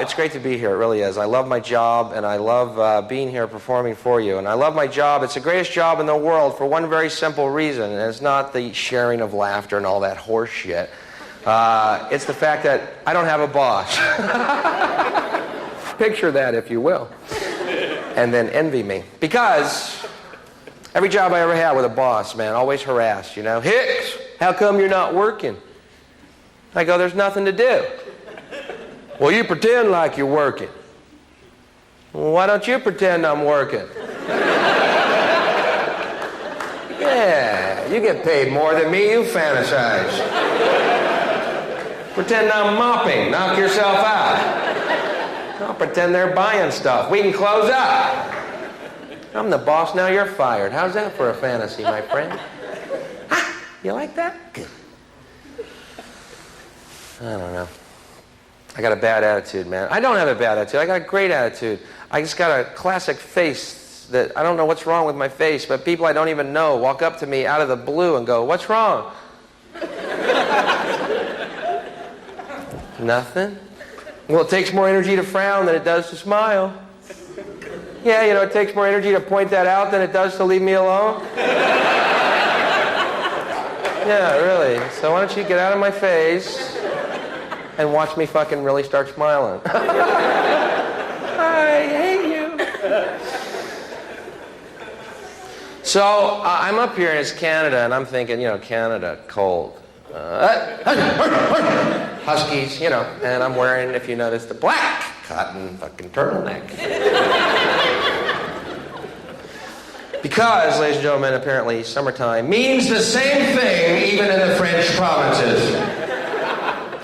it's great to be here. It really is. I love my job, and I love being here performing for you. And I love my job. It's the greatest job in the world for one very simple reason, and it's not the sharing of laughter and all that horse shit. It's the fact that I don't have a boss. Picture that, if you will. And then envy me. Because every job I ever had with a boss, man, always harassed, you know. Hicks, how come you're not working? I go, there's nothing to do. Well, you pretend like you're working. Well, why don't you pretend I'm working? Yeah, you get paid more than me, you fantasize. Pretend I'm mopping, knock yourself out. I'll pretend they're buying stuff. We can close up. I'm the boss, now you're fired. How's that for a fantasy, my friend? Ah, you like that? Good. I don't know. I got a bad attitude, man. I don't have a bad attitude. I got a great attitude. I just got a classic face that I don't know what's wrong with my face, but people I don't even know walk up to me out of the blue and go, what's wrong? Nothing. Well, it takes more energy to frown than it does to smile. Yeah, you know, it takes more energy to point that out than it does to leave me alone. Yeah, really. So why don't you get out of my face and watch me fucking really start smiling. I hate you. So I'm up here and it's Canada, and I'm thinking, you know, Canada, cold. Huskies, you know, and I'm wearing, if you notice, the black cotton fucking turtleneck. Because, ladies and gentlemen, apparently summertime means the same thing even in the French provinces.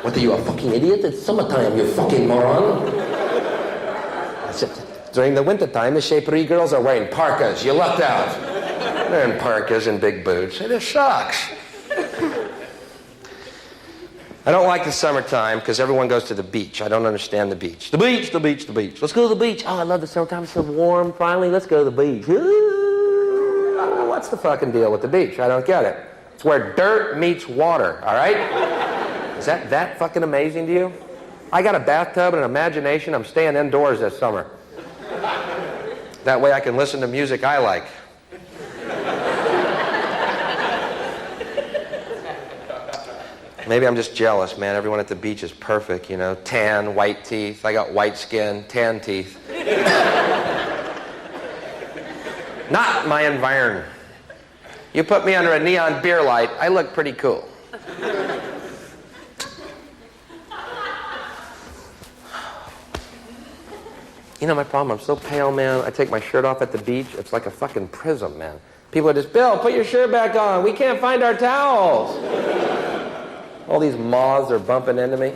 What, are you a fucking idiot? It's summertime, you fucking moron. During the wintertime, the Chaperie girls are wearing parkas. You lucked out. They're in parkas and big boots. It just sucks. I don't like the summertime because everyone goes to the beach. I don't understand the beach. The beach, the beach, the beach. Let's go to the beach. Oh, I love the summertime. It's so warm. Finally, let's go to the beach. Ooh, what's the fucking deal with the beach? I don't get it. It's where dirt meets water, all right? Is that fucking amazing to you? I got a bathtub and an imagination. I'm staying indoors this summer. That way I can listen to music I like. Maybe I'm just jealous, man. Everyone at the beach is perfect, you know. Tan, white teeth. I got white skin, tan teeth. Not my environment. You put me under a neon beer light, I look pretty cool. You know my problem? I'm so pale, man. I take my shirt off at the beach. It's like a fucking prism, man. People are just, Bill, put your shirt back on. We can't find our towels. All these moths are bumping into me.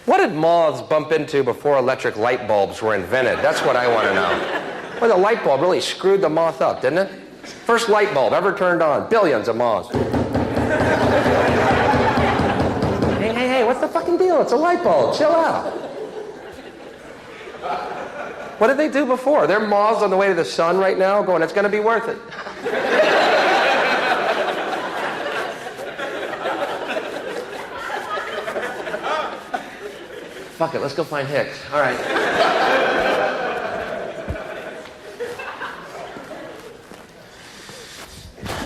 What did moths bump into before electric light bulbs were invented? That's what I want to know. Well, the light bulb really screwed the moth up, didn't it? First light bulb ever turned on. Billions of moths. Hey, what's the fucking deal? It's a light bulb. Chill out. What did they do before? They're moths on the way to the sun right now going, it's going to be worth it. Fuck it, let's go find Hicks. All right.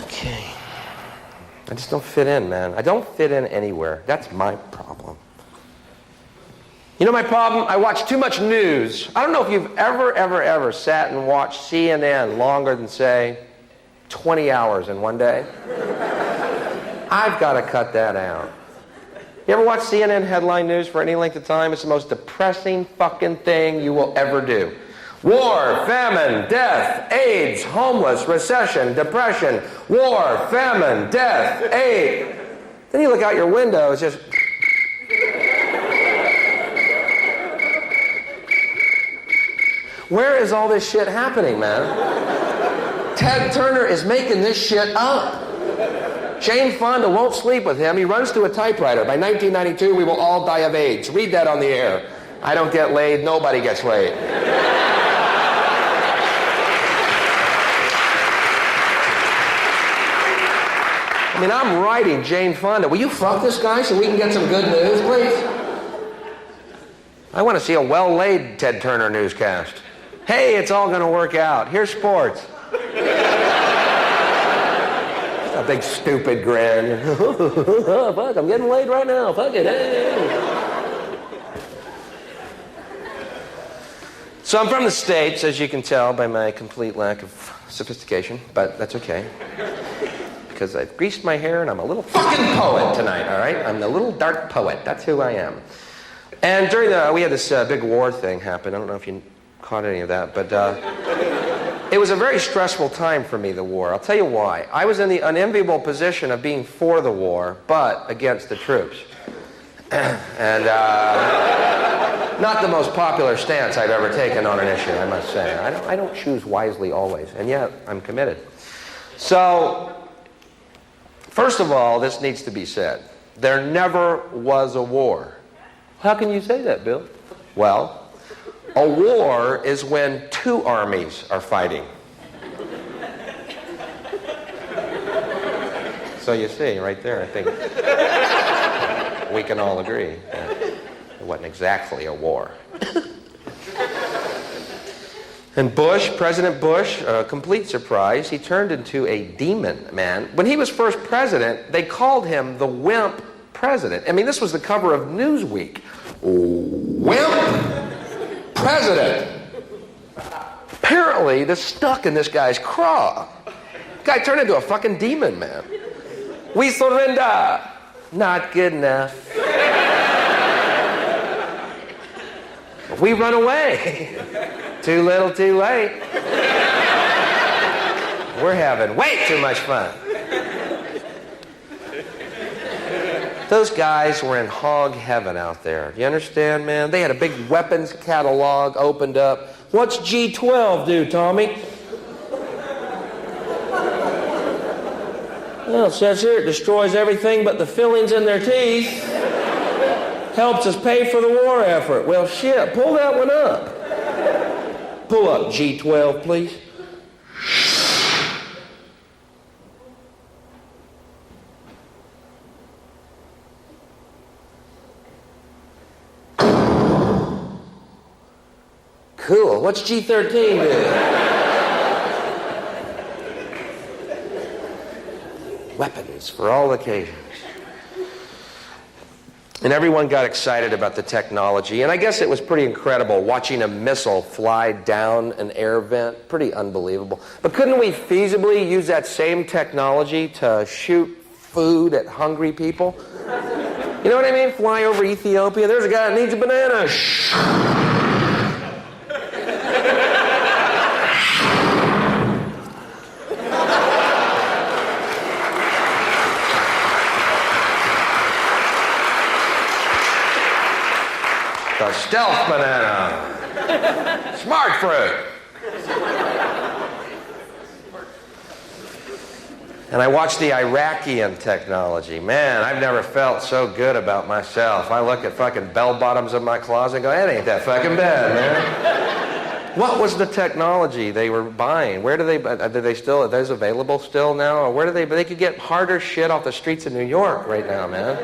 Okay. I just don't fit in, man. I don't fit in anywhere. That's my problem. You know my problem? I watch too much news. I don't know if you've ever sat and watched CNN longer than, say, 20 hours in one day. I've got to cut that out. You ever watch CNN headline news for any length of time? It's the most depressing fucking thing you will ever do. War, famine, death, AIDS, homeless, recession, depression, war, famine, death, AIDS. Then you look out your window, it's just... Where is all this shit happening, man? Ted Turner is making this shit up. Jane Fonda won't sleep with him. He runs to a typewriter. By 1992, we will all die of AIDS. Read that on the air. I don't get laid. Nobody gets laid. I mean, I'm writing Jane Fonda. Will you fuck this guy so we can get some good news, please? I want to see a well-laid Ted Turner newscast. Hey, it's all going to work out. Here's sports. A big stupid grin. Oh, fuck, I'm getting laid right now. Fuck it. Hey. So I'm from the States, as you can tell by my complete lack of sophistication, but that's okay. Because I've greased my hair and I'm a little fucking poet tonight, all right? I'm the little dark poet. That's who I am. And we had this big war thing happen. I don't know if you caught any of that, but it was a very stressful time for me, the war. I'll tell you why. I was in the unenviable position of being for the war, but against the troops. And not the most popular stance I've ever taken on an issue, I must say. I don't choose wisely always, and yet I'm committed. So, first of all, this needs to be said. There never was a war. How can you say that, Bill? Well, a war is when two armies are fighting. So you see, right there, I think we can all agree that it wasn't exactly a war. And President Bush, a complete surprise, he turned into a demon, man. When he was first president, they called him the wimp president. I mean, this was the cover of Newsweek. Wimp president. Apparently, this stuck in this guy's craw. Guy turned into a fucking demon, man. We surrender. Not good enough. We run away. Too little, too late. We're having way too much fun. Those guys were in hog heaven out there. You understand, man? They had a big weapons catalog opened up. What's G12 do, Tommy? Well, it says here it destroys everything but the fillings in their teeth. Helps us pay for the war effort. Well, shit, pull that one up. Pull up G12, please. Cool. What's G13 do? Weapons for all occasions. And everyone got excited about the technology. And I guess it was pretty incredible watching a missile fly down an air vent. Pretty unbelievable. But couldn't we feasibly use that same technology to shoot food at hungry people? You know what I mean? Fly over Ethiopia. There's a guy that needs a banana. The stealth banana. Smart fruit. And I watched the Iraqian technology. Man, I've never felt so good about myself. I look at fucking bell bottoms in my closet and go, that ain't that fucking bad, man. What was the technology they were buying? Where do they still, are those available still now? Or where do they could get harder shit off the streets of New York right now, man.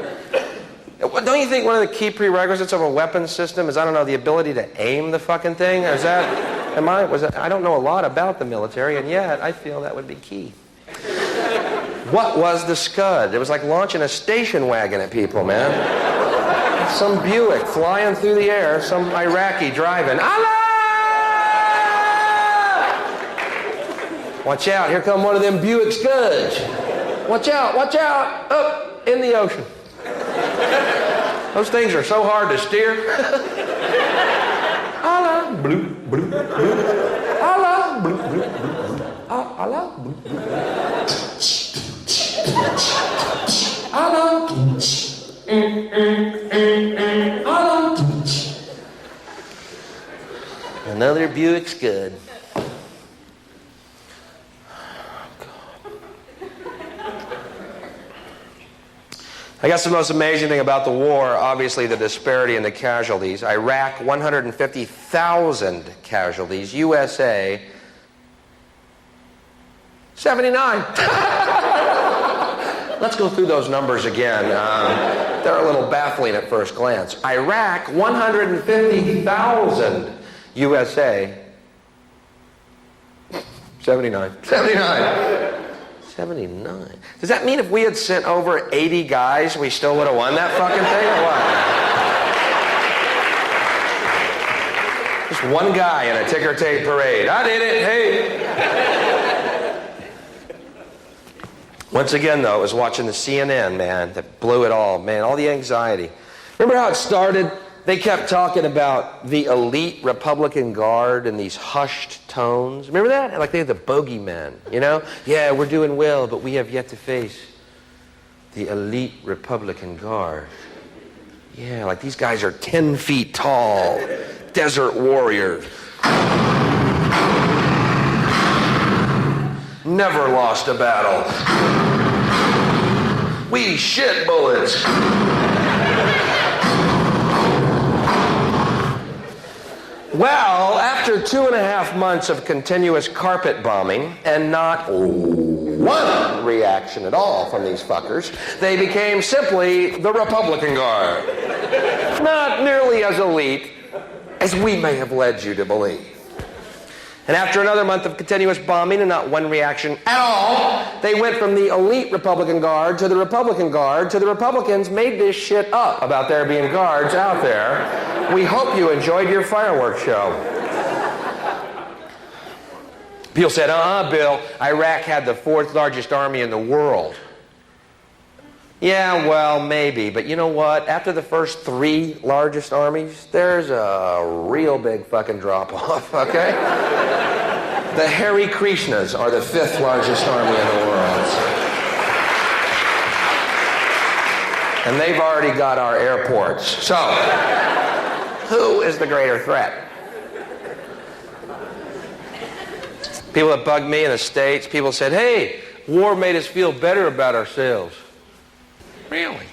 Don't you think one of the key prerequisites of a weapons system is, I don't know, the ability to aim the fucking thing? Is that, I don't know a lot about the military, and yet I feel that would be key. What was the Scud? It was like launching a station wagon at people, man. Some Buick flying through the air, some Iraqi driving. Allah! Watch out, here come one of them Buick Scuds. Watch out, up in the ocean. Those things are so hard to steer. Allah, bloop, bloop, bloop. Allah, bloop, bloop, bloop. Allah, bloop, bloop. Allah, Allah. Another Buick Scud. I guess the most amazing thing about the war, obviously the disparity in the casualties. Iraq, 150,000 casualties. USA, 79. Let's go through those numbers again. They're a little baffling at first glance. Iraq, 150,000. USA, 79. 79. Does that mean if we had sent over 80 guys, we still would have won that fucking thing, or what? Just one guy in a ticker tape parade. I did it, hey. Once again, though, I was watching the CNN, man, that blew it all. Man, all the anxiety. Remember how it started? They kept talking about the elite Republican Guard in these hushed tones. Remember that? Like they're the bogeymen, you know? Yeah, we're doing well, but we have yet to face the elite Republican Guard. Yeah, like these guys are 10 feet tall, desert warriors. Never lost a battle. We shit bullets. Well, after 2.5 months of continuous carpet bombing and not one reaction at all from these fuckers, they became simply the Republican Guard. Not nearly as elite as we may have led you to believe. And after another month of continuous bombing and not one reaction at all, they went from the elite Republican Guard to the Republican Guard to the Republicans made this shit up about there being guards out there. We hope you enjoyed your fireworks show. People said, Bill, Iraq had the 4th largest army in the world. Yeah, well, maybe. But you know what? After the first 3 largest armies, there's a real big fucking drop-off, okay? The Hare Krishnas are the 5th largest army in the world. And they've already got our airports. So, who is the greater threat? People that bugged me in the States, people said, hey, war made us feel better about ourselves. Really?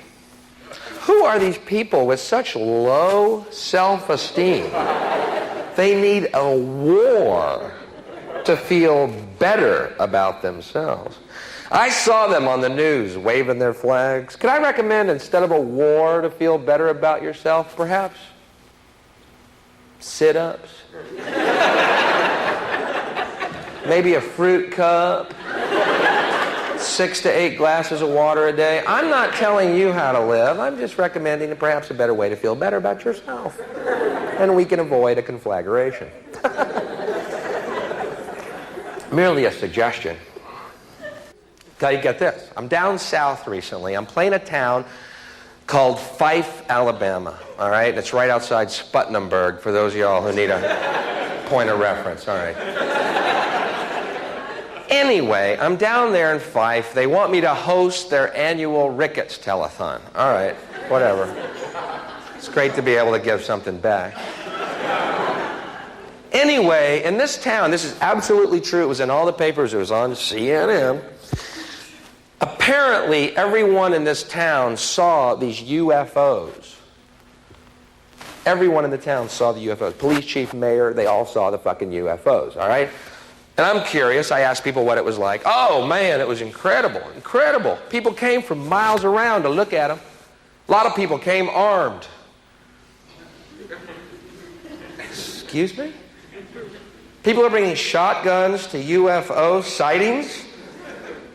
Who are these people with such low self-esteem? They need a war to feel better about themselves. I saw them on the news waving their flags. Could I recommend, instead of a war to feel better about yourself, perhaps? Sit-ups? Maybe a fruit cup? 6 to 8 glasses of water a day. I'm not telling you how to live. I'm just recommending perhaps a better way to feel better about yourself. And we can avoid a conflagration. Merely a suggestion. Gotta get this. I'm down south recently. I'm playing a town called Fife, Alabama. All right? It's right outside Sputnamburg for those of y'all who need a point of reference. All right. Anyway, I'm down there in Fife. They want me to host their annual Ricketts telethon. All right, whatever. It's great to be able to give something back. Anyway, in this town, this is absolutely true. It was in all the papers. It was on CNN. Apparently, everyone in this town saw these UFOs. Everyone in the town saw the UFOs. Police chief, mayor, they all saw the fucking UFOs, all right? And I'm curious. I asked people what it was like. Oh, man, it was incredible, incredible. People came from miles around to look at them. A lot of people came armed. Excuse me? People are bringing shotguns to UFO sightings?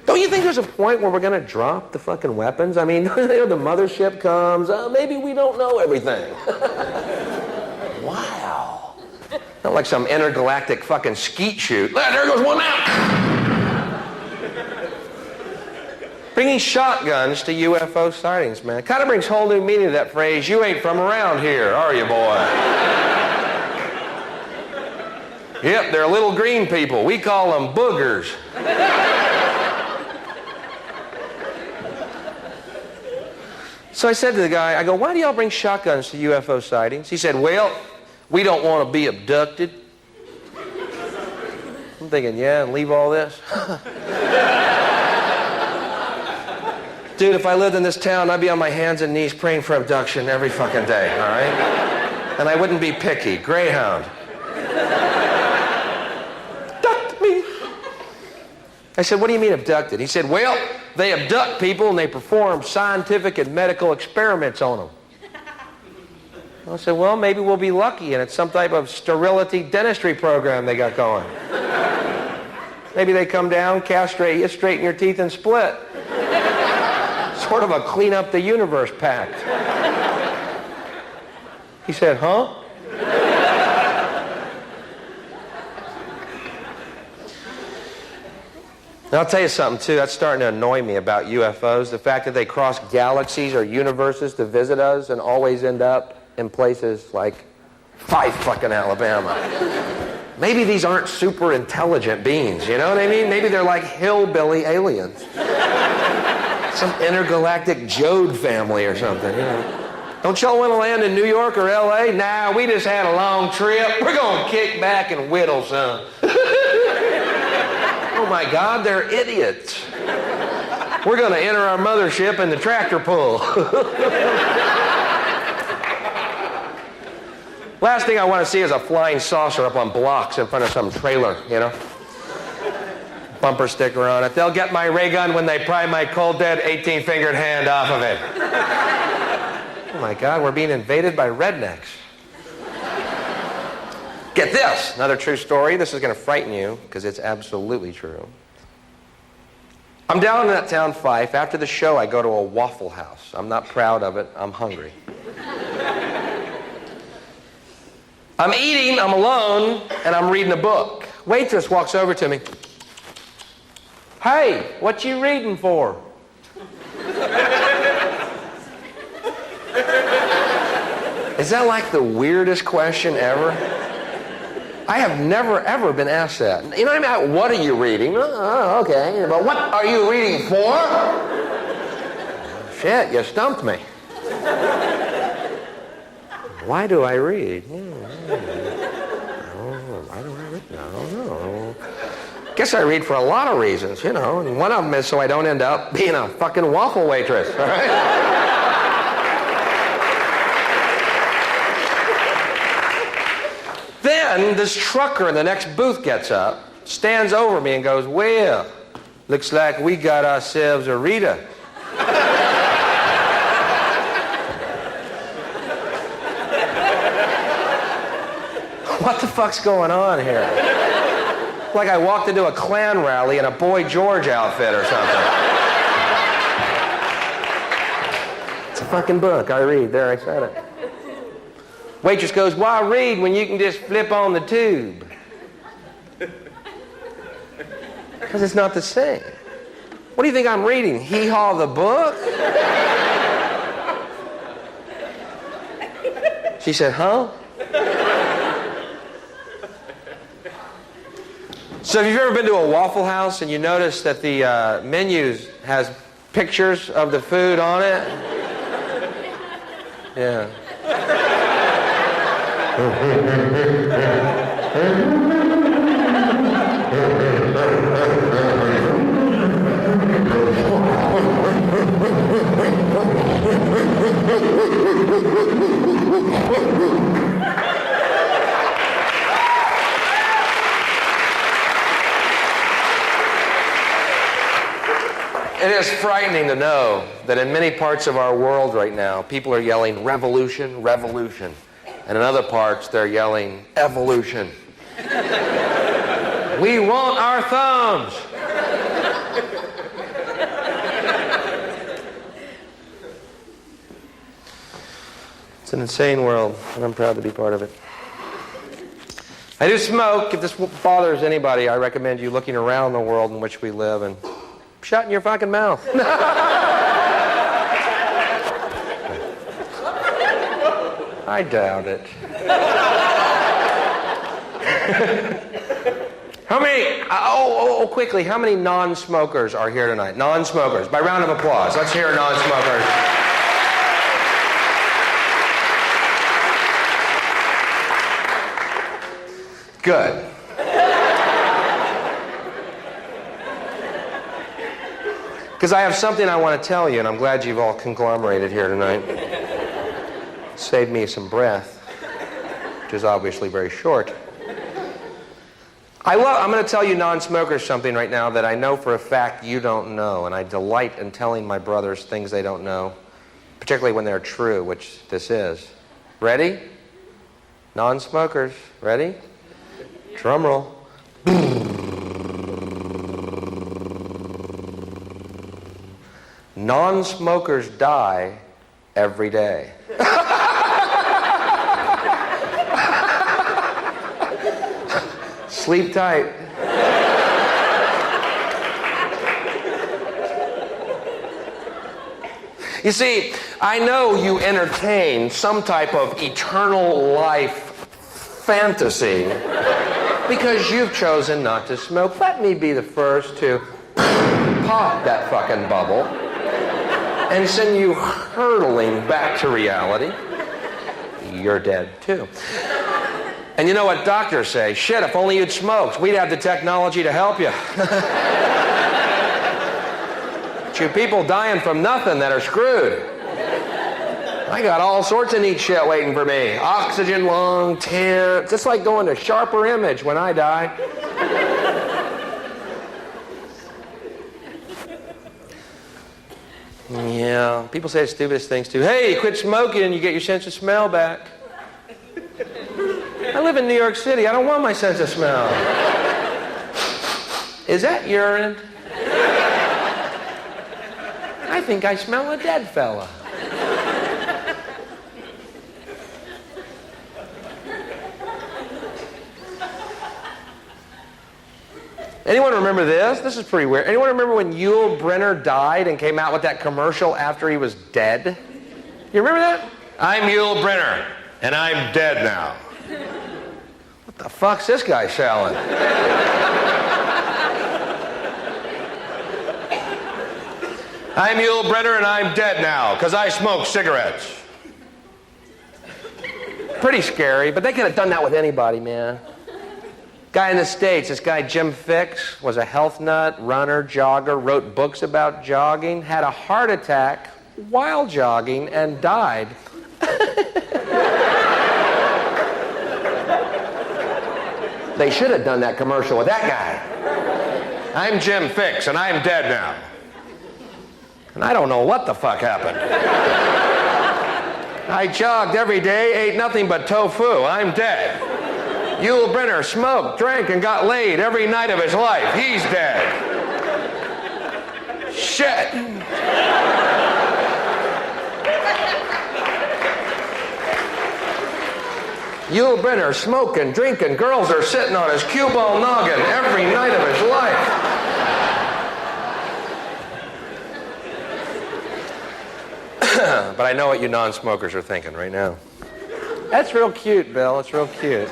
Don't you think there's a point where we're going to drop the fucking weapons? I mean, the mothership comes. Maybe we don't know everything. Wow. Not like some intergalactic fucking skeet shoot. There goes one out. Bringing shotguns to UFO sightings, man. Kind of brings whole new meaning to that phrase, you ain't from around here, are you, boy? Yep, they're little green people. We call them boogers. So I said to the guy, I go, why do y'all bring shotguns to UFO sightings? He said, well, we don't want to be abducted. I'm thinking, yeah, and leave all this? Dude, if I lived in this town, I'd be on my hands and knees praying for abduction every fucking day, all right? And I wouldn't be picky. Greyhound. Abduct me. I said, what do you mean abducted? He said, well, they abduct people and they perform scientific and medical experiments on them. I said, well, maybe we'll be lucky and it's some type of sterility dentistry program they got going. Maybe they come down, castrate you, straighten your teeth, and split. Sort of a clean up the universe pact. He said, huh? And I'll tell you something, too. That's starting to annoy me about UFOs. The fact that they cross galaxies or universes to visit us and always end up in places like fucking Alabama. Maybe these aren't super intelligent beings, you know what I mean? Maybe they're like hillbilly aliens. Some intergalactic Jode family or something, you know. Don't y'all want to land in New York or LA? Nah, we just had a long trip. We're going to kick back and whittle some. Oh my God, they're idiots. We're going to enter our mothership in the tractor pull. Last thing I want to see is a flying saucer up on blocks in front of some trailer, you know. Bumper sticker on it. They'll get my ray gun when they pry my cold dead 18-fingered hand off of it. Oh my God, we're being invaded by rednecks. Get this, another true story. This is going to frighten you because it's absolutely true. I'm down in that town, Fife. After the show, I go to a Waffle House. I'm not proud of it. I'm hungry. I'm eating, I'm alone, and I'm reading a book. Waitress walks over to me. Hey, what you reading for? Is that like the weirdest question ever? I have never, ever been asked that. You know what I mean? What are you reading? Oh, okay. But what are you reading for? Shit, you stumped me. Why do I read? Why do I read? I don't know. Guess I read for a lot of reasons, you know. And one of them is so I don't end up being a fucking waffle waitress, all right? Then this trucker in the next booth gets up, stands over me and goes, well, looks like we got ourselves a Rita. What the fuck's going on here? Like I walked into a Klan rally in a Boy George outfit or something. It's a fucking book. I read. There, I said it. Waitress goes, why read when you can just flip on the tube? Because it's not the same. What do you think I'm reading? Hee Haw the book? She said, huh? So if you've ever been to a Waffle House and you notice that the menu has pictures of the food on it? Yeah. It is frightening to know that in many parts of our world right now, people are yelling revolution, revolution. And in other parts, they're yelling evolution. We want our thumbs. It's an insane world, and I'm proud to be part of it. I do smoke. If this bothers anybody, I recommend you looking around the world in which we live and shutting your fucking mouth. I doubt it. How many, quickly, how many non-smokers are here tonight? Non-smokers, by round of applause. Let's hear non-smokers. Good. Because I have something I want to tell you, and I'm glad you've all conglomerated here tonight. Saved me some breath, which is obviously very short. I'm going to tell you non-smokers something right now that I know for a fact you don't know, and I delight in telling my brothers things they don't know, particularly when they're true, which this is. Ready? Non-smokers. Ready? Drum roll. Non-smokers die every day. Sleep tight. You see, I know you entertain some type of eternal life fantasy because you've chosen not to smoke. Let me be the first to pop that fucking bubble and send you hurtling back to reality. You're dead too. And you know what doctors say? Shit, if only you'd smoked, we'd have the technology to help you. But you people dying from nothing that are screwed. I got all sorts of neat shit waiting for me. Oxygen lung, tear, just like going to sharper image when I die. Yeah, people say the stupidest things too. Hey, quit smoking and you get your sense of smell back. I live in New York City. I don't want my sense of smell. Is that urine? I think I smell a dead fella. Anyone remember this? This is pretty weird. Anyone remember when Yul Brynner died and came out with that commercial after he was dead? You remember that? I'm Yul Brynner, and I'm dead now. What the fuck's this guy selling? I'm Yul Brynner, and I'm dead now, because I smoke cigarettes. Pretty scary, but they could have done that with anybody, man. Guy in the States, this guy Jim Hicks, was a health nut, runner, jogger, wrote books about jogging, had a heart attack while jogging, and died. They should have done that commercial with that guy. I'm Jim Hicks, and I'm dead now. And I don't know what the fuck happened. I jogged every day, ate nothing but tofu. I'm dead. Yul Brynner smoked, drank, and got laid every night of his life. He's dead. Shit. Yul Brynner smoking, drinking, girls are sitting on his cue ball noggin every night of his life. But I know what you non-smokers are thinking right now. That's real cute, Bill. It's real cute.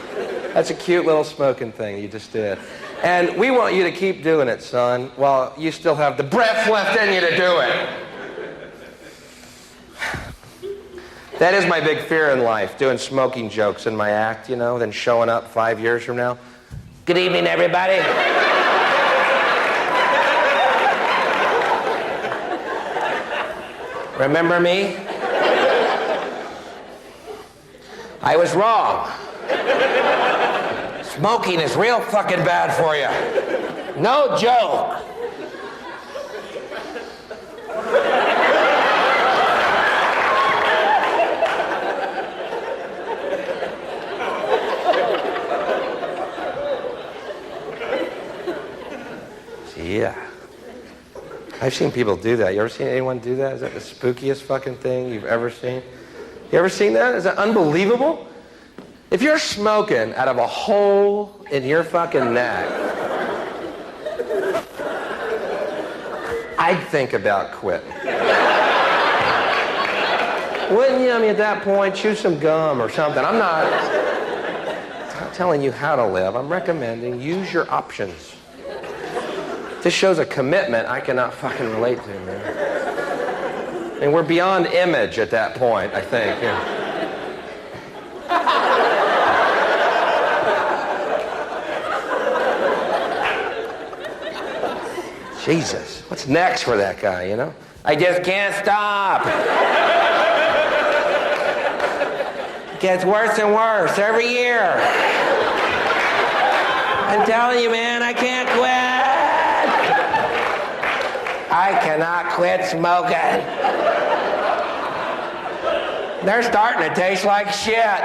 That's a cute little smoking thing you just did. And we want you to keep doing it, son, while you still have the breath left in you to do it. That is my big fear in life, doing smoking jokes in my act, you know, then showing up 5 years from now. Good evening, everybody. Remember me? I was wrong. Smoking is real fucking bad for you. No joke. Yeah. I've seen people do that. You ever seen anyone do that? Is that the spookiest fucking thing you've ever seen? You ever seen that? Is that unbelievable? If you're smoking out of a hole in your fucking neck, I'd think about quitting. Wouldn't you? I mean, at that point, chew some gum or something. I'm not telling you how to live. I'm recommending use your options. This shows a commitment I cannot fucking relate to, man. And we're beyond image at that point, I think. Yeah. Jesus, what's next for that guy, you know? I just can't stop. It gets worse and worse every year. I'm telling you, man, I can't quit. I cannot quit smoking. They're starting to taste like shit.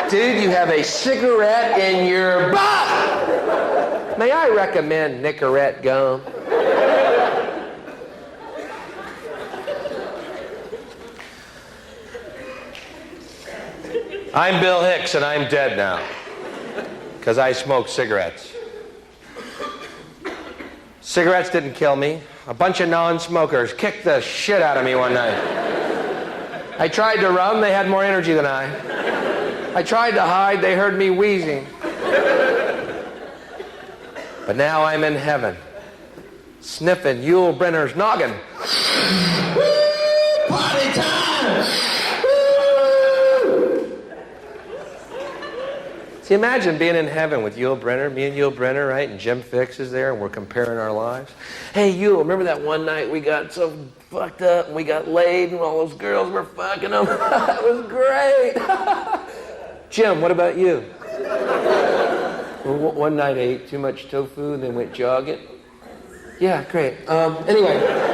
Dude, you have a cigarette in your butt. May I recommend Nicorette gum? I'm Bill Hicks, and I'm dead now because I smoked cigarettes. Cigarettes didn't kill me. A bunch of non-smokers kicked the shit out of me one night. I tried to run, they had more energy than I tried to hide, they heard me wheezing. But now I'm in heaven, sniffing Yul Brynner's noggin. Woo! Party time! See, imagine being in heaven with Yul Brynner, me and Yul Brynner, right? And Jim Fix is there, and we're comparing our lives. Hey, Yul, remember that one night we got so fucked up, and we got laid, and all those girls were fucking them? That was great. Jim, what about you? Well, one night I ate too much tofu, and then went jogging. Yeah, great. Anyway.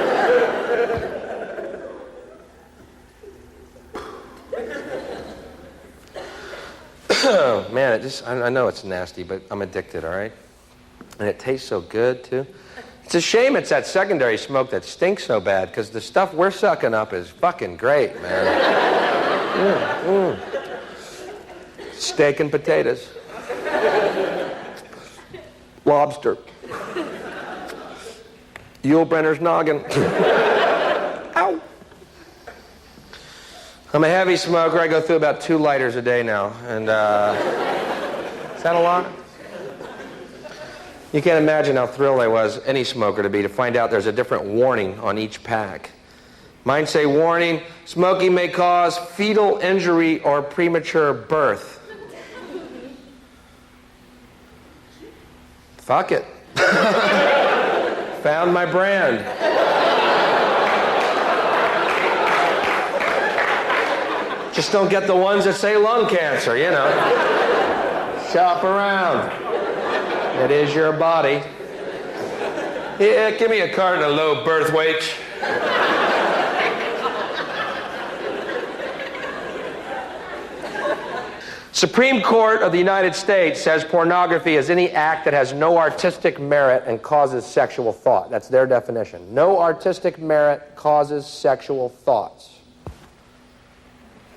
Man, I know it's nasty, but I'm addicted, all right? And it tastes so good, too. It's a shame it's that secondary smoke that stinks so bad, because the stuff we're sucking up is fucking great, man. Steak and potatoes. Lobster. Yul Brynner's noggin. Ow. I'm a heavy smoker. I go through about 2 lighters a day now. And is that a lot? You can't imagine how thrilled I was, any smoker, to be to find out there's a different warning on each pack. Mine say, warning, smoking may cause fetal injury or premature birth. Fuck it. Found my brand. Just don't get the ones that say lung cancer, you know. Shop around. It is your body. Yeah, give me a carton of low birth weights. Supreme Court of the United States says pornography is any act that has no artistic merit and causes sexual thought. That's their definition. No artistic merit causes sexual thoughts.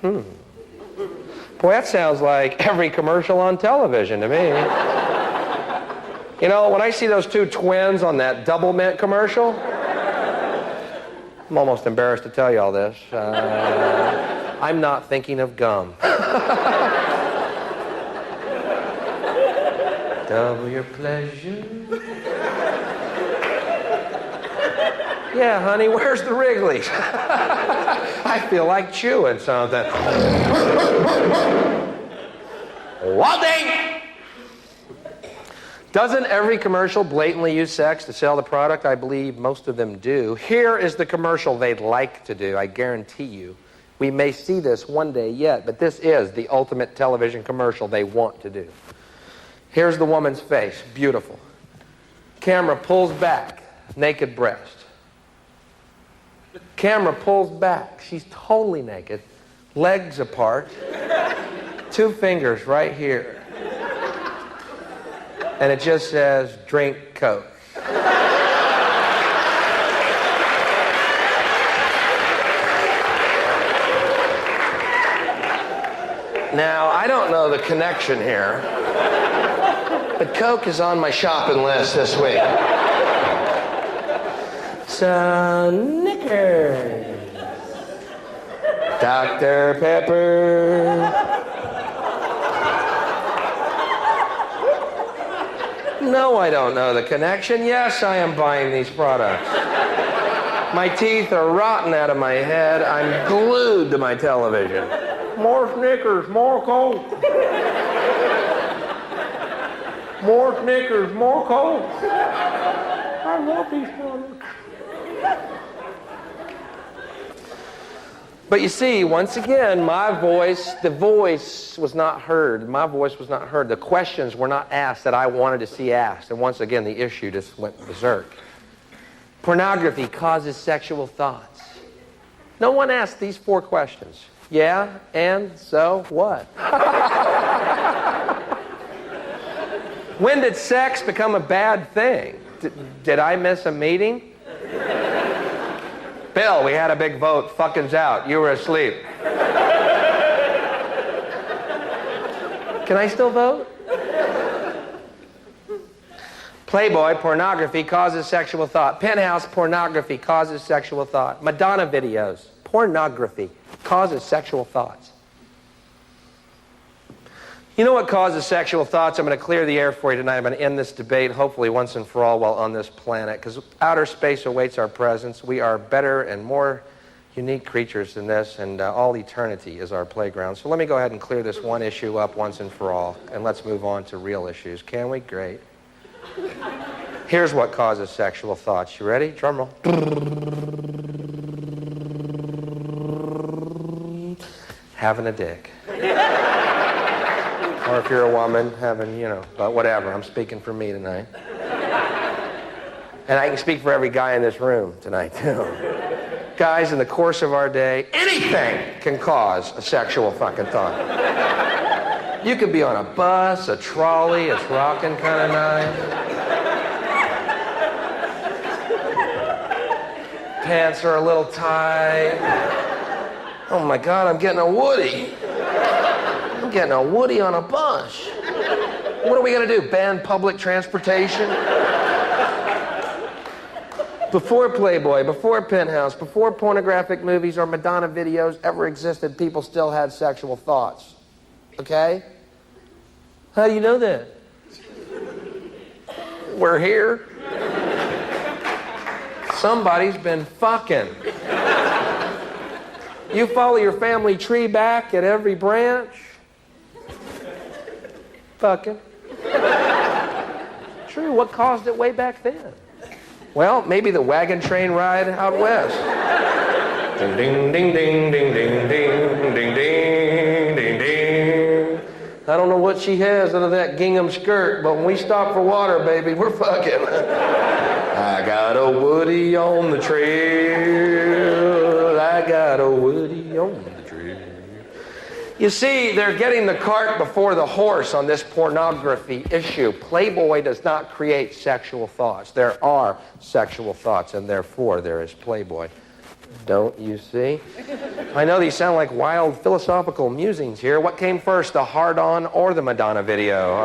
Boy, that sounds like every commercial on television to me. You know, when I see those 2 twins on that Double Mint commercial, I'm almost embarrassed to tell you all this. I'm not thinking of gum. Double your pleasure. Yeah, honey, where's the Wrigley's? I feel like chewing something. Walden! Doesn't every commercial blatantly use sex to sell the product? I believe most of them do. Here is the commercial they'd like to do, I guarantee you. We may see this one day yet, but this is the ultimate television commercial they want to do. Here's the woman's face, beautiful. Camera pulls back, naked breast. Camera pulls back, she's totally naked, legs apart, 2 fingers right here. And it just says, drink Coke. Now, I don't know the connection here, but Coke is on my shopping list this week. Snickers. Dr. Pepper. No, I don't know the connection. Yes, I am buying these products. My teeth are rotten out of my head. I'm glued to my television. More Snickers, more Coke. More Snickers, more Coke. I love these products. But you see, once again, the voice was not heard. My voice was not heard. The questions were not asked that I wanted to see asked. And once again, the issue just went berserk. Pornography causes sexual thoughts. No one asked these 4 questions. Yeah, and so what? When did sex become a bad thing? Did I miss a meeting? Bill, we had a big vote. Fucking's out. You were asleep. Can I still vote? Playboy, pornography causes sexual thought. Penthouse, pornography causes sexual thought. Madonna videos, pornography causes sexual thoughts. You know what causes sexual thoughts? I'm going to clear the air for you tonight. I'm going to end this debate, hopefully once and for all, while on this planet, because outer space awaits our presence. We are better and more unique creatures than this, and all eternity is our playground. So let me go ahead and clear this one issue up once and for all, and let's move on to real issues. Can we? Great. Here's what causes sexual thoughts. You ready? Drum roll. Having a dick. Or if you're a woman, having, but whatever. I'm speaking for me tonight. And I can speak for every guy in this room tonight, too. Guys, in the course of our day, anything can cause a sexual fucking thought. You could be on a bus, a trolley, it's rocking kind of nice. Pants are a little tight. Oh my God, I'm getting a Woody. I'm getting a Woody on a bus. What are we going to do? Ban public transportation? Before Playboy, before Penthouse, before pornographic movies or Madonna videos ever existed, people still had sexual thoughts. Okay? How do you know that? We're here. Somebody's been fucking. You follow your family tree back at every branch. Fucking. True, what caused it way back then? Well, maybe the wagon train ride out west. Ding, ding, ding, ding, ding, ding, ding, ding, ding, ding, ding. I don't know what she has under that gingham skirt, but when we stop for water, baby, we're fucking. I got a Woody on the trail. I got a Woody on the trail. You see, they're getting the cart before the horse on this pornography issue. Playboy does not create sexual thoughts. There are sexual thoughts, and therefore there is Playboy. Don't you see? I know these sound like wild philosophical musings here. What came first, the hard-on or the Madonna video?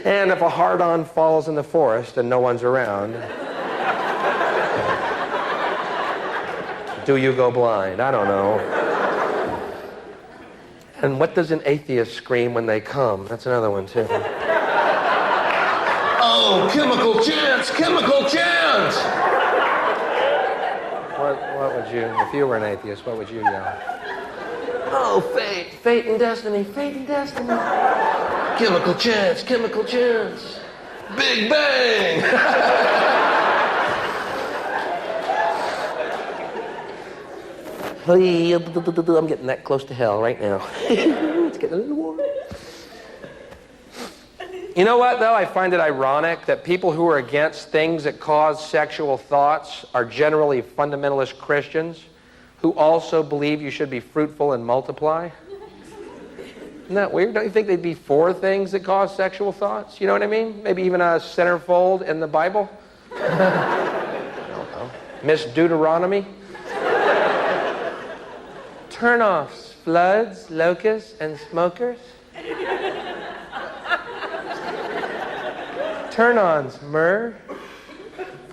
And if a hard-on falls in the forest and no one's around, do you go blind? I don't know. And what does an atheist scream when they come? That's another one, too. Oh, chemical chance! Chemical chance! What would you, if you were an atheist, what would you yell? Oh, fate! Fate and destiny! Fate and destiny! Chemical chance! Chemical chance! Big bang! I'm getting that close to hell right now. It's getting a little warm. You know what, though? I find it ironic that people who are against things that cause sexual thoughts are generally fundamentalist Christians who also believe you should be fruitful and multiply. Isn't that weird? Don't you think they'd be for things that cause sexual thoughts? You know what I mean? Maybe even a centerfold in the Bible? I don't know. Miss Deuteronomy? Turn-offs, floods, locusts, and smokers. Turn-ons, myrrh.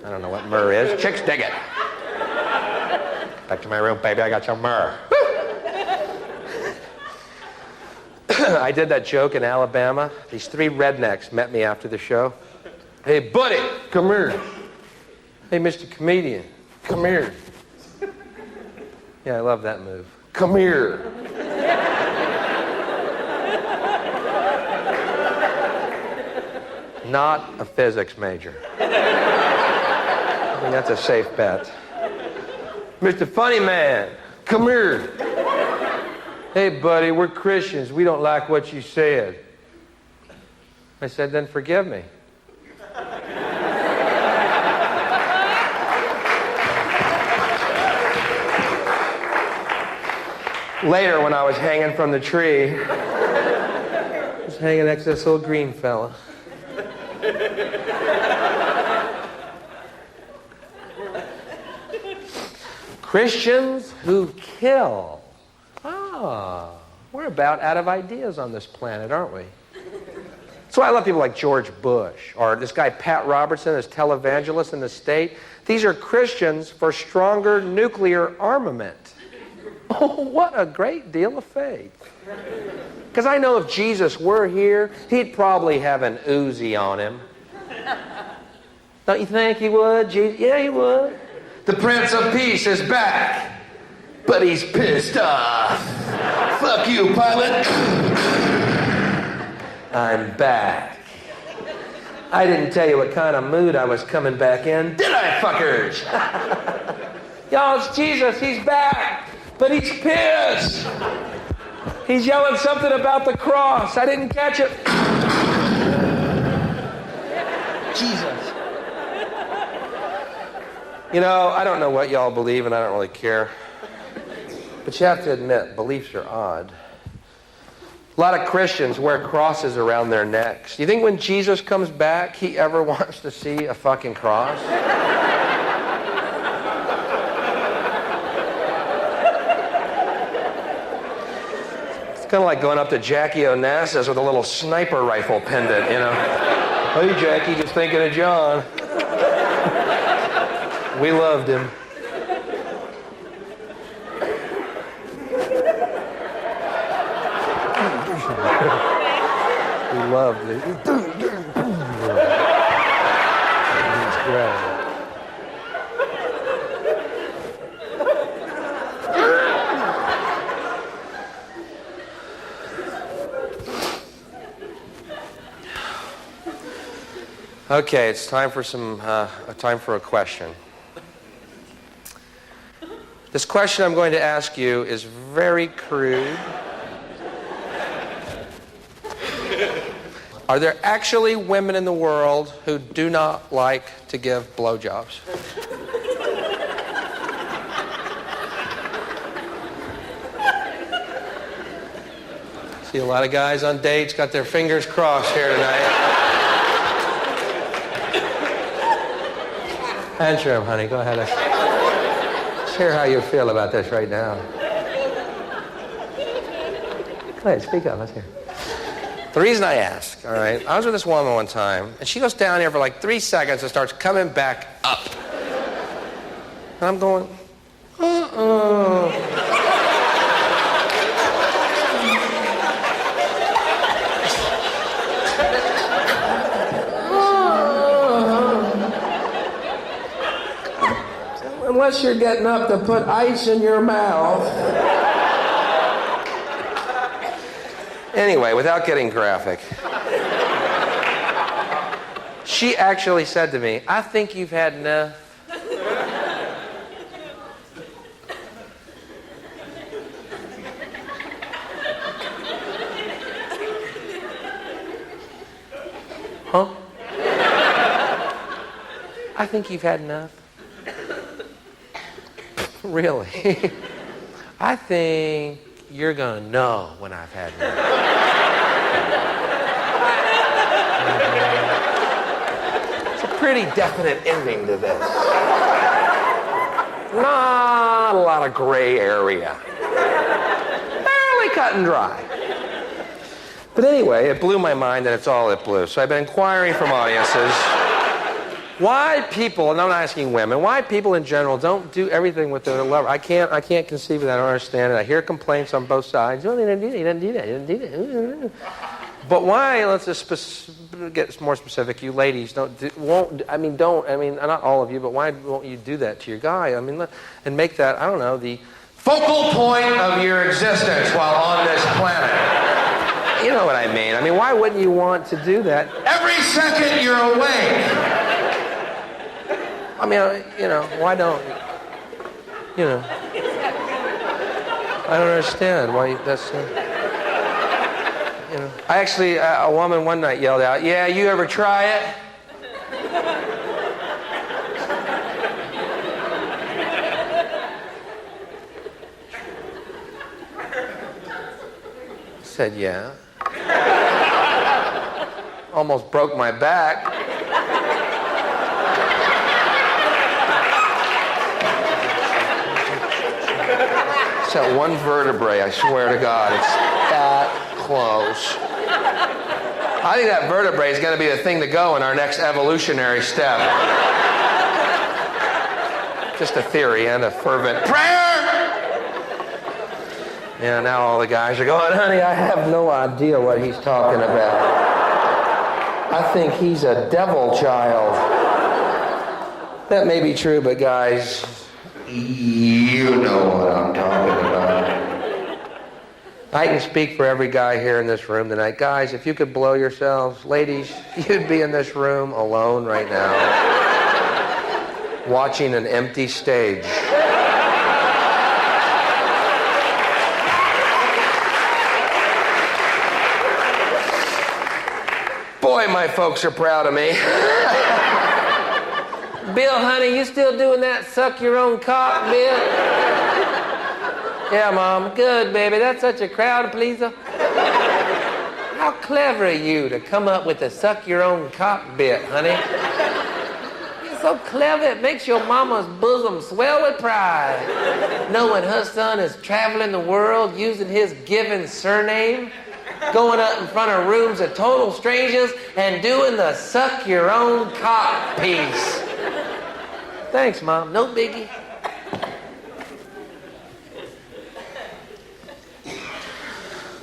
I don't know what myrrh is. Chicks dig it. Back to my room, baby, I got some myrrh. I did that joke in Alabama. These 3 rednecks met me after the show. Hey, buddy, come here. Hey, Mr. Comedian, come here. Yeah, I love that move. Come here. Not a physics major. I mean, that's a safe bet. Mr. Funny Man, come here. Hey, buddy, we're Christians. We don't like what you said. I said, then forgive me. Later, when I was hanging from the tree, I was hanging next to this little green fella. Christians who kill. We're about out of ideas on this planet, aren't we? That's why I love people like George Bush or this guy Pat Robertson, this televangelist in the state. These are Christians for stronger nuclear armament. Oh, what a great deal of faith. Because I know if Jesus were here, he'd probably have an Uzi on him. Don't you think he would? Yeah, he would. The Prince of Peace is back, but he's pissed off. Fuck you, pilot. I'm back. I didn't tell you what kind of mood I was coming back in, did I, fuckers? Y'all, it's Jesus. He's back, but he's pissed. He's yelling something about the cross. I didn't catch it. Jesus. You know, I don't know what y'all believe, and I don't really care. But you have to admit, beliefs are odd. A lot of Christians wear crosses around their necks. Do you think when Jesus comes back, he ever wants to see a fucking cross? It's kind of like going up to Jackie Onassis with a little sniper rifle pendant, you know. Hey, Jackie, just thinking of John. We loved him. We loved it. It's great. Okay, it's time for a question. This question I'm going to ask you is very crude. Are there actually women in the world who do not like to give blowjobs? See a lot of guys on dates got their fingers crossed here tonight. Answer him, honey. Go ahead. Let's hear how you feel about this right now. Go ahead, speak up. Let's hear. The reason I ask, all right, I was with this woman one time, and she goes down here for like 3 seconds and starts coming back up. And I'm going, unless you're getting up to put ice in your mouth. Anyway, without getting graphic, she actually said to me, I think you've had enough. Huh? I think you've had enough. Really? I think you're gonna know when I've had enough. It's a pretty definite ending to this. Not a lot of gray area. Fairly cut and dry. But anyway, it blew my mind, and it's all it blew. So I've been inquiring from audiences why people, and I'm not asking women, why people in general don't do everything with their lover. I can't conceive of that. I don't understand it. I hear complaints on both sides. Oh, they didn't do that. He didn't do that. He didn't do that. But why? Let's just get more specific. You ladies not all of you, but why won't you do that to your guy? I mean, and make that, I don't know, the focal point of your existence while on this planet. You know what I mean? I mean, why wouldn't you want to do that? Every second you're awake. I mean, you know, why don't you? You know. I don't understand why that's... you know. I actually, a woman one night yelled out, "Yeah, you ever try it?" I said, "Yeah." Almost broke my back. It's that one vertebrae, I swear to God. It's that close. I think that vertebrae is going to be the thing to go in our next evolutionary step. Just a theory and a fervent prayer. Yeah, now all the guys are going, "Honey, I have no idea what he's talking about. I think he's a devil child." That may be true, but guys, you know what I'm talking about. I can speak for every guy here in this room tonight. Guys, if you could blow yourselves, ladies, you'd be in this room alone right now, watching an empty stage. Boy, my folks are proud of me. "Bill, honey, you still doing that suck your own cock, Bill?" "Yeah, Mom." "Good, baby. That's such a crowd pleaser." How clever of you to come up with the suck your own cock bit, honey. You're so clever, it makes your mama's bosom swell with pride, knowing her son is traveling the world using his given surname, going up in front of rooms of total strangers and doing the suck your own cock piece. Thanks, Mom. No biggie.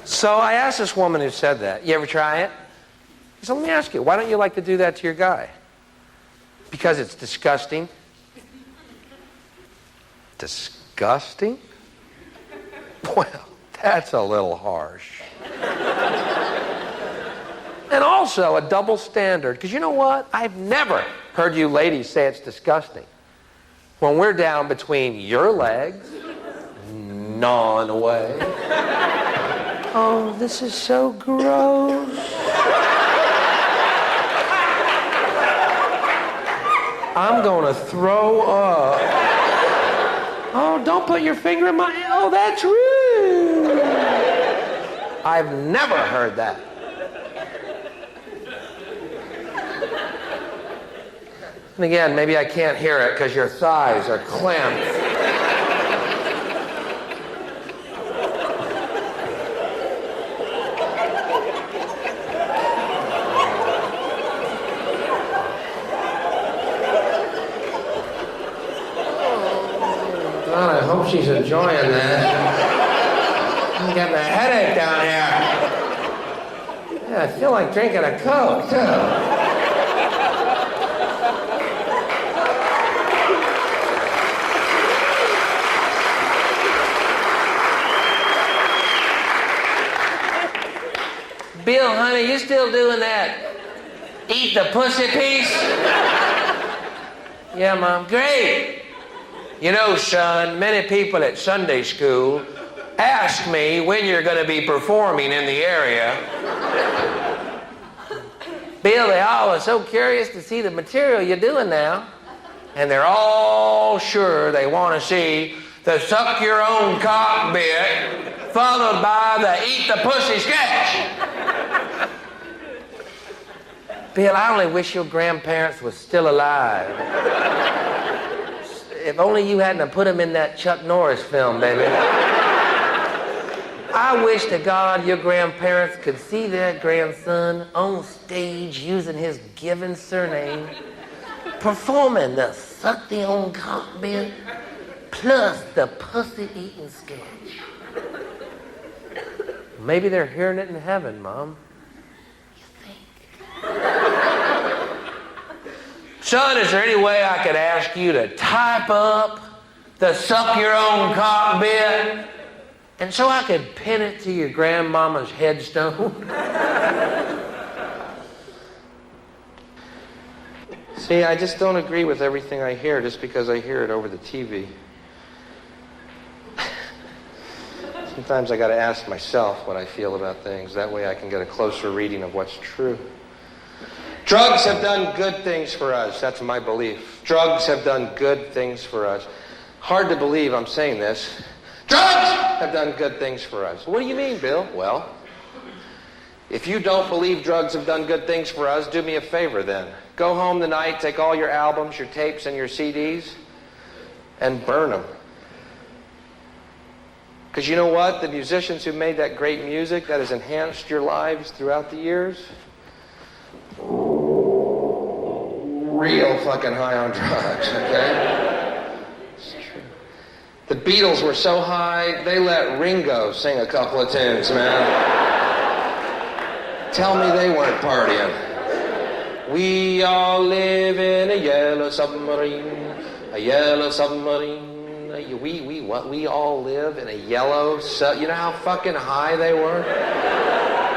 So I asked this woman who said that, "You ever try it?" I said, "Let me ask you, why don't you like to do that to your guy?" "Because it's disgusting." Disgusting? Well, that's a little harsh. And also a double standard, because you know what? I've never heard you ladies say it's disgusting when we're down between your legs, gnawing away. "Oh, this is so gross. I'm going to throw up. Oh, don't put your finger in my... Oh, that's rude." I've never heard that. And again, maybe I can't hear it because your thighs are clamped. God, I hope she's enjoying that. I'm getting a headache down here. Yeah, I feel like drinking a Coke, too. "Bill, honey, you still doing that eat the pussy piece?" "Yeah, Mom." "Great. You know, son, many people at Sunday school ask me when you're going to be performing in the area. Bill, they all are so curious to see the material you're doing now. And they're all sure they want to see the suck your own cock bit followed by the eat the pussy sketch." "Bill, I only wish your grandparents were still alive. If only you hadn't put them in that Chuck Norris film, baby. I wish to God your grandparents could see their grandson on stage using his given surname, performing the suck their own cock bit plus the pussy eating sketch. Maybe they're hearing it in heaven, Mom. You think? Son, is there any way I could ask you to type up the suck your own cock bit, and so I could pin it to your grandmama's headstone?" See, I just don't agree with everything I hear just because I hear it over the TV. Sometimes I got to ask myself what I feel about things. That way I can get a closer reading of what's true. Drugs have done good things for us. That's my belief. Drugs have done good things for us. Hard to believe I'm saying this. Drugs have done good things for us. What do you mean, Bill? Well, if you don't believe drugs have done good things for us, do me a favor then. Go home tonight, take all your albums, your tapes, and your CDs, and burn them. Because you know what? The musicians who made that great music that has enhanced your lives throughout the years, real fucking high on drugs, okay? It's true. The Beatles were so high, they let Ringo sing a couple of tunes, man. Tell me they weren't partying. We all live in a yellow submarine, a yellow submarine. We all live in a yellow you know how fucking high they were?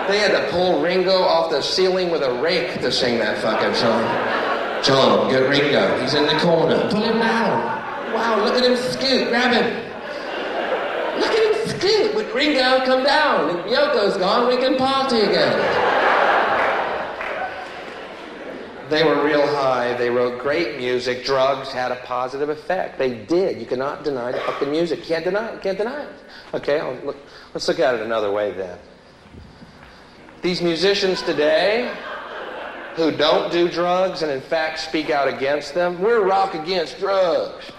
They had to pull Ringo off the ceiling with a rake to sing that fucking song. John, get Ringo. He's in the corner. Pull him down. Wow, look at him scoot. Grab him. Look at him scoot. With Ringo, come down. If Yoko's gone, we can party again. They were real high. They wrote great music. Drugs had a positive effect. They did. You cannot deny the fucking music. You can't deny it. You can't deny it. Okay, let's look at it another way then. These musicians today who don't do drugs and in fact speak out against them, we're rock against drugs.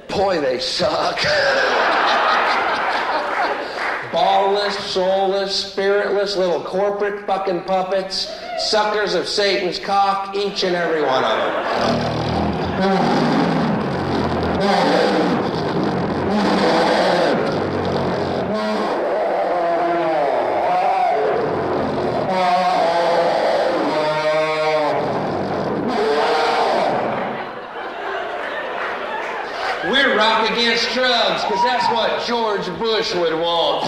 Boy, they suck. Ballless, soulless, spiritless little corporate fucking puppets, suckers of Satan's cock, each and every one of them. We're rock against drugs, because that's what George Bush would want.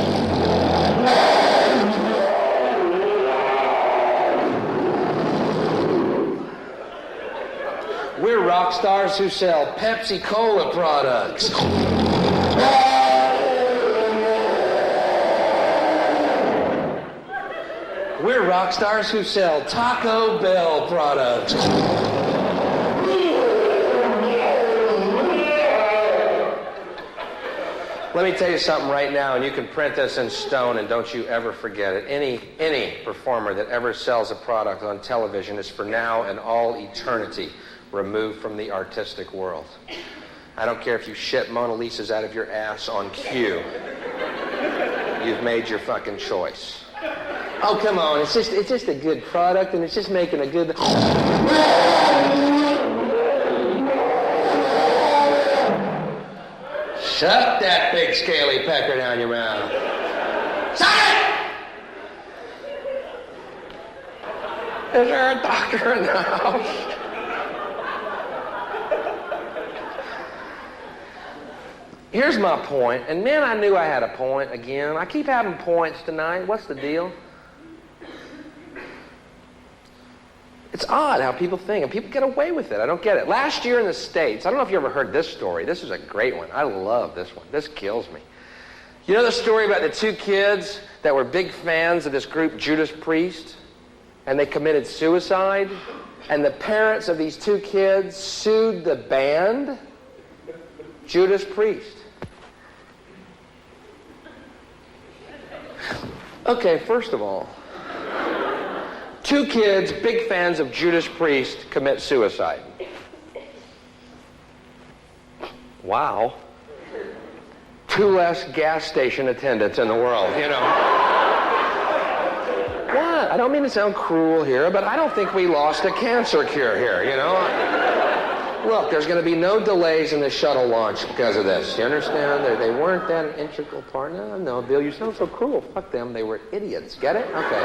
We're rock stars who sell Pepsi-Cola products. We're rock stars who sell Taco Bell products. Let me tell you something right now, and you can print this in stone, and don't you ever forget it. Any performer that ever sells a product on television is for now and all eternity removed from the artistic world. I don't care if you shit Mona Lisas out of your ass on cue. You've made your fucking choice. Oh, come on, it's just a good product, and it's just making a good... Shut that big scaly pecker down your mouth. Shut it! Is there a doctor in the house? Here's my point, and man, I knew I had a point again. I keep having points tonight. What's the deal? It's odd how people think, and people get away with it. I don't get it. Last year in the States, I don't know if you ever heard this story. This is a great one. I love this one. This kills me. You know the story about the two kids that were big fans of this group, Judas Priest, and they committed suicide? And the parents of these two kids sued the band, Judas Priest. Okay, first of all, two kids, big fans of Judas Priest, commit suicide. Wow. Two less gas station attendants in the world, you know. What? I don't mean to sound cruel here, but I don't think we lost a cancer cure here, you know. Look, there's going to be no delays in the shuttle launch because of this. You understand? They weren't that an integral part. No, Bill, you sound so cruel. Fuck them. They were idiots. Get it? Okay.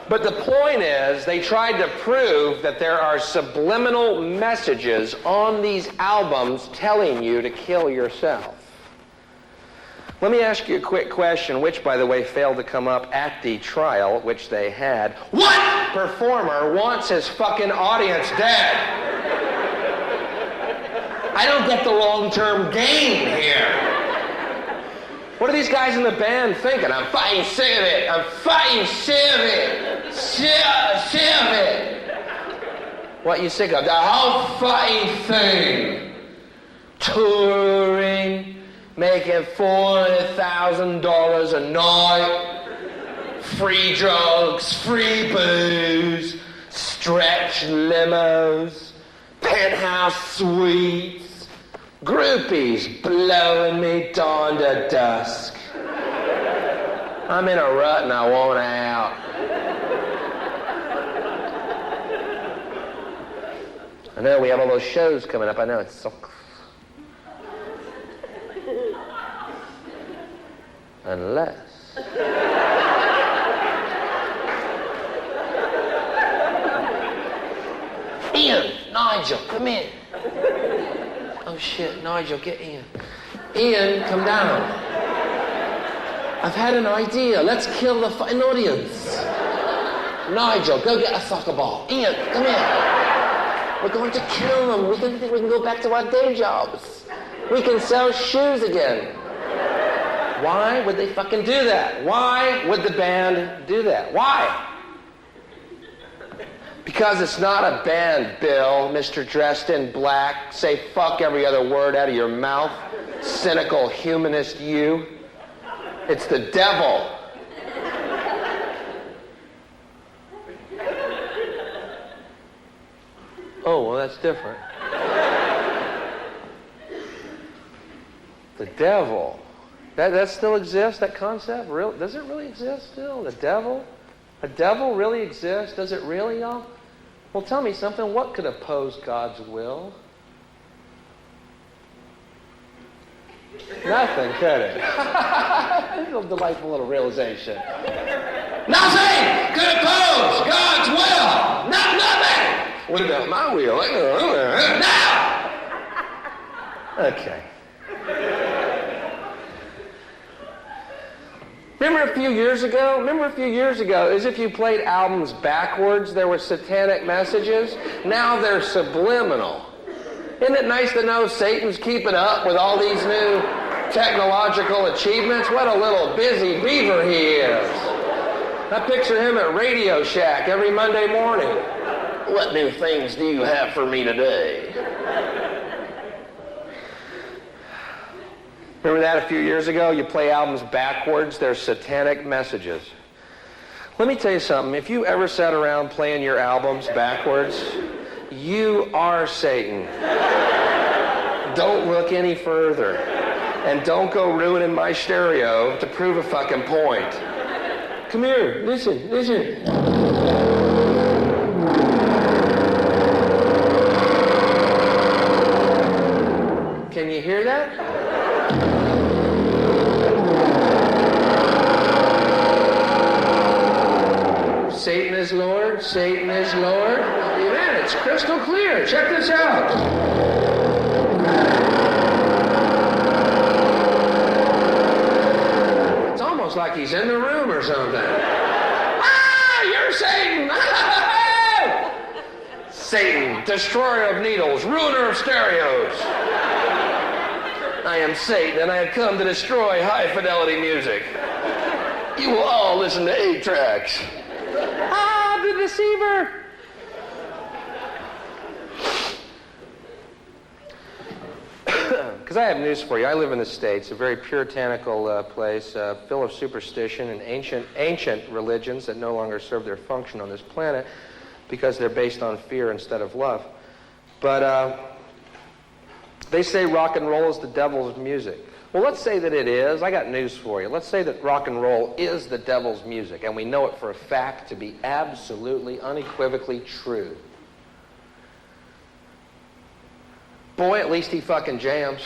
But the point is, they tried to prove that there are subliminal messages on these albums telling you to kill yourself. Let me ask you a quick question, which, by the way, failed to come up at the trial, which they had. What performer wants his fucking audience dead? I don't get the long-term gain here. What are these guys in the band thinking? I'm fucking sick of it. I'm fucking sick of it. Sick of it. What you sick of? The whole fucking thing. Touring, making $400,000 a night. Free drugs, free booze, stretch limos, penthouse suites, groupies blowing me dawn to dusk. I'm in a rut and I want out. I know we have all those shows coming up. I know it sucks. Unless... Ian, Nigel, come in. Oh shit, Nigel, get Ian. Ian, come down. I've had an idea. Let's kill the fucking audience. Nigel, go get a soccer ball. Ian, come here. We're going to kill them. We can go back to our day jobs. We can sell shoes again. Why would they fucking do that? Why would the band do that? Why? Because it's not a band, Bill, Mr. Dressed in Black. Say fuck every other word out of your mouth. Cynical humanist you. It's the devil. Oh, well, that's different. The devil. That still exists, that concept? Does it really exist still? The devil? A devil really exists? Does it really, y'all? Well, tell me something. What could oppose God's will? Nothing, could it? It's a delightful little realization. Nothing could oppose God's will! Nothing! What about my will? No! Okay. Remember a few years ago, as if you played albums backwards, there were satanic messages. Now they're subliminal. Isn't it nice to know Satan's keeping up with all these new technological achievements? What a little busy beaver he is. I picture him at Radio Shack every Monday morning. What new things do you have for me today? Remember that a few years ago? You play albums backwards, they're satanic messages. Let me tell you something. If you ever sat around playing your albums backwards, you are Satan. Don't look any further. And don't go ruining my stereo to prove a fucking point. Come here, listen. Can you hear that? Satan is Lord, Satan is Lord. Amen, it's crystal clear. Check this out. It's almost like he's in the room or something. Ah, you're Satan! Satan, destroyer of needles, ruiner of stereos. I am Satan, and I have come to destroy high-fidelity music. You will all listen to 8 tracks. Ah, the deceiver! Because I have news for you. I live in the States, a very puritanical place, full of superstition and ancient religions that no longer serve their function on this planet because they're based on fear instead of love. But they say rock and roll is the devil's music. Well, let's say that it is. I got news for you. Let's say that rock and roll is the devil's music, and we know it for a fact to be absolutely, unequivocally true. Boy, at least he fucking jams.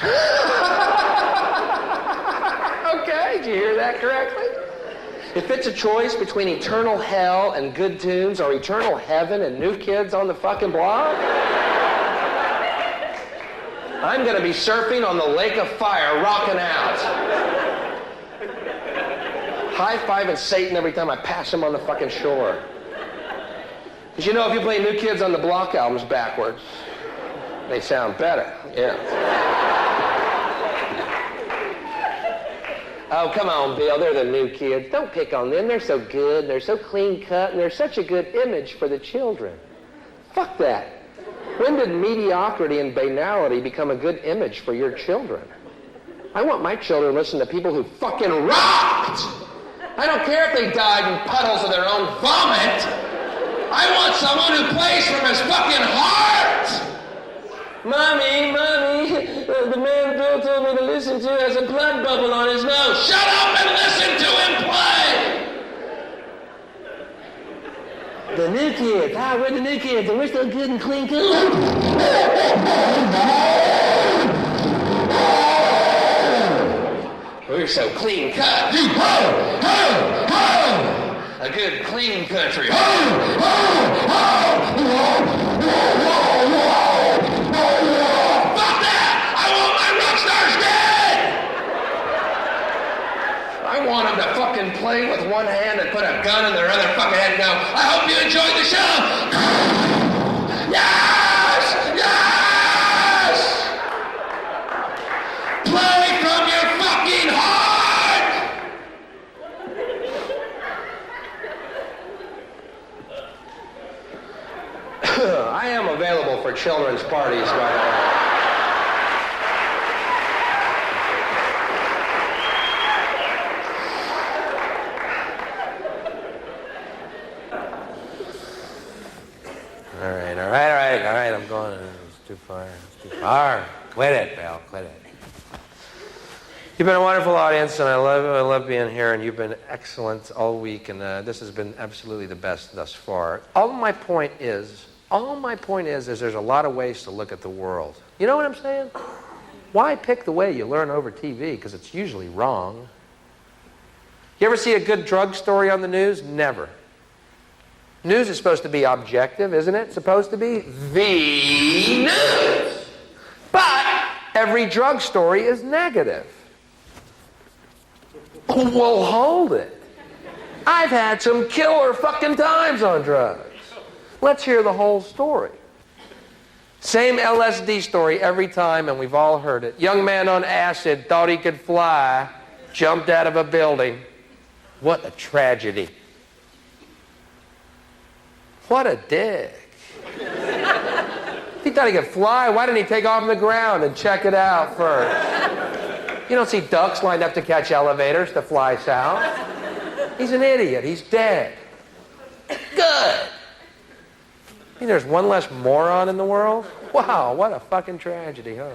Okay, did you hear that correctly? If it's a choice between eternal hell and good tunes or eternal heaven and new kids on the fucking block, I'm going to be surfing on the lake of fire, rocking out. High-fiving Satan every time I pass him on the fucking shore. Because you know, if you play New Kids on the Block albums backwards, they sound better, yeah. Oh, come on, Bill. They're the new kids. Don't pick on them. They're so good. They're so clean cut. And they're such a good image for the children. Fuck that. When did mediocrity and banality become a good image for your children? I want my children to listen to people who fucking rocked. I don't care if they died in puddles of their own vomit. I want someone who plays from his fucking heart. Mommy, the man Bill told me to listen to has a blood bubble on his nose. Shut up and listen to him play! The new kids. We're the new kids, and we're so good and clean cut. We're so clean cut. A good clean country. I want them to fucking play with one hand and put a gun in their other fucking hand and go, I hope you enjoyed the show! Yes! Yes! Play from your fucking heart! I am available for children's parties, by the way. All right, I'm going. It's too far. Quit it, Bill. Quit it. You've been a wonderful audience, and I love being here, and you've been excellent all week, and this has been absolutely the best thus far. All my point is there's a lot of ways to look at the world. You know what I'm saying? Why pick the way you learn over TV? Because it's usually wrong. You ever see a good drug story on the news? Never. News is supposed to be objective, isn't it? It's supposed to be the news. But every drug story is negative. Well, hold it. I've had some killer fucking times on drugs. Let's hear the whole story. Same LSD story every time, and we've all heard it. Young man on acid thought he could fly, jumped out of a building. What a tragedy. What a dick. If he thought he could fly, why didn't he take off on the ground and check it out first? You don't see ducks lined up to catch elevators to fly south. He's an idiot. He's dead. Good. You mean there's one less moron in the world? Wow, what a fucking tragedy, huh?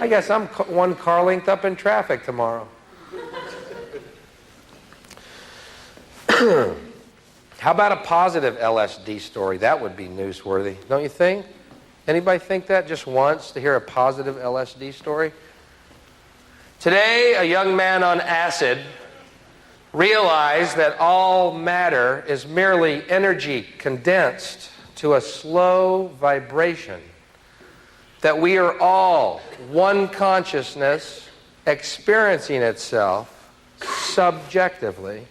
I guess I'm one car length up in traffic tomorrow. How about a positive LSD story? That would be newsworthy, don't you think? Anybody think that just once, to hear a positive LSD story? Today, a young man on acid realized that all matter is merely energy condensed to a slow vibration, that we are all one consciousness experiencing itself subjectively.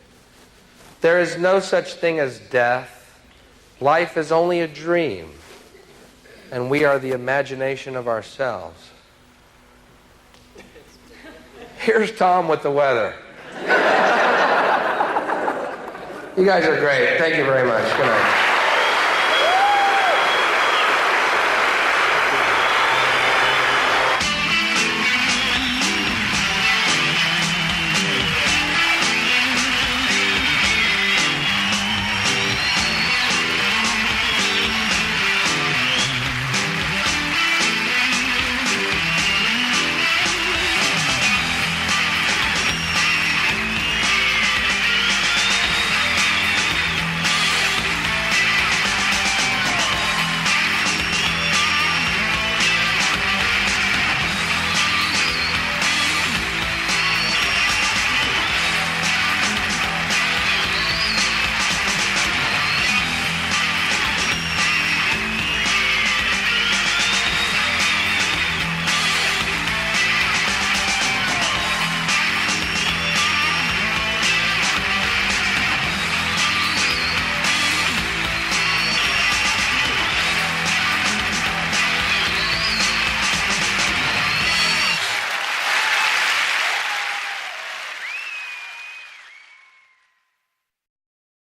There is no such thing as death. Life is only a dream, and we are the imagination of ourselves. Here's Tom with the weather. You guys are great. Thank you very much. Good night.